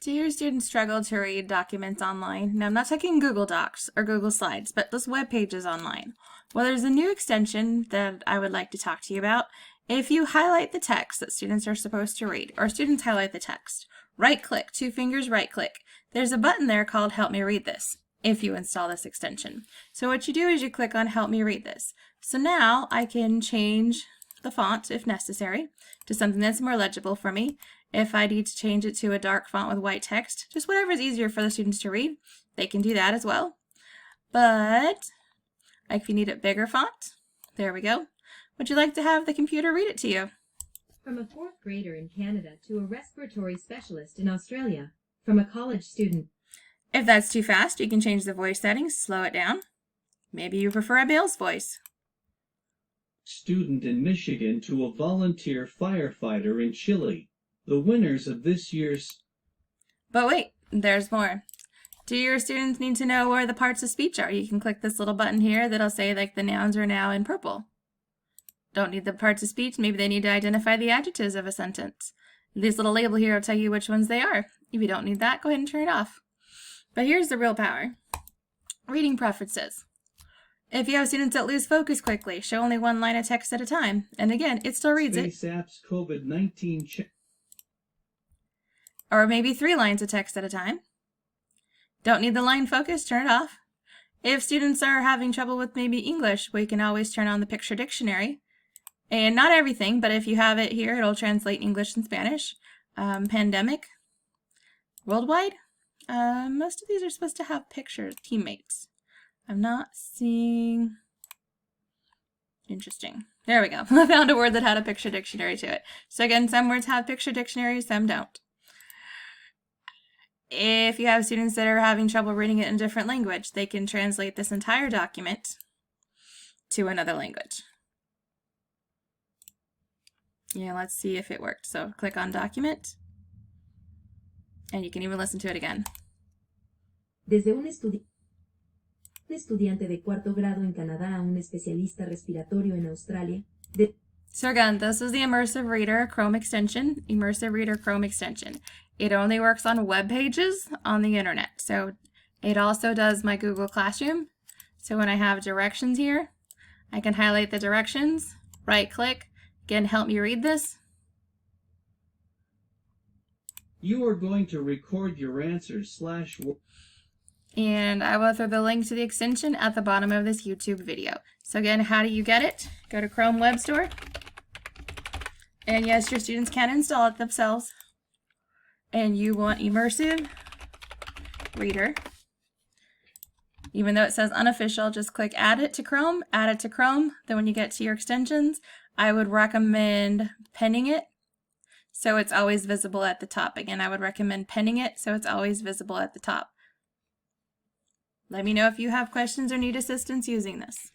Do your students struggle to read documents online? Now, I'm not talking Google Docs or Google Slides, but those web pages online. Well, there's a new extension that I would like to talk to you about. If you highlight the text that students are supposed to read, or students highlight the text, right-click, 2 fingers right-click. There's a button there called Help Me Read This, if you install this extension. So what you do is you click on Help Me Read This. So now I can change the font, if necessary, to something that's more legible for me. If I need to change it to a dark font with white text, just whatever is easier for the students to read, they can do that as well. But if you need it bigger font, there we go. Would you like to have the computer read it to you? From a 4th grader in Canada to a respiratory specialist in Australia. From a college student. If that's too fast, you can change the voice settings, slow it down. Maybe you prefer a male's voice. Student in Michigan to a volunteer firefighter in Chile. The winners of this year's... But wait, there's more. Do your students need to know where the parts of speech are? You can click this little button here that'll say like the nouns are now in purple. Don't need the parts of speech, maybe they need to identify the adjectives of a sentence. This little label here will tell you which ones they are. If you don't need that, go ahead and turn it off. But here's the real power. Reading preferences. If you have students that lose focus quickly, show only one line of text at a time. And again, it still reads it. Space apps COVID-19 Or maybe 3 lines of text at a time. Don't need the line focus, turn it off. If students are having trouble with maybe English, we can always turn on the picture dictionary. And not everything, but if you have it here, it'll translate English and Spanish. Pandemic. Worldwide. Most of these are supposed to have pictures, teammates. I'm not seeing... Interesting. There we go. I found a word that had a picture dictionary to it. So again, some words have picture dictionaries, some don't. If you have students that are having trouble reading it in a different language, they can translate this entire document to another language. Yeah, let's see if it worked. So click on document, and you can even listen to it again. Desde un estudiante de 4º grado en Canadá a un especialista respiratorio en Australia. So again, this is the Immersive Reader Chrome extension, Immersive Reader Chrome extension. It only works on web pages on the internet. So it also does my Google Classroom. So when I have directions here, I can highlight the directions, right click, again, help me read this. You are going to record your answers / And I will throw the link to the extension at the bottom of this YouTube video. So again, how do you get it? Go to Chrome Web Store. And yes, your students can install it themselves. And you want Immersive Reader. Even though it says unofficial, just click add it to Chrome, add it to Chrome. Then when you get to your extensions, I would recommend penning it so it's always visible at the top. Again, I would recommend penning it so it's always visible at the top. Let me know if you have questions or need assistance using this.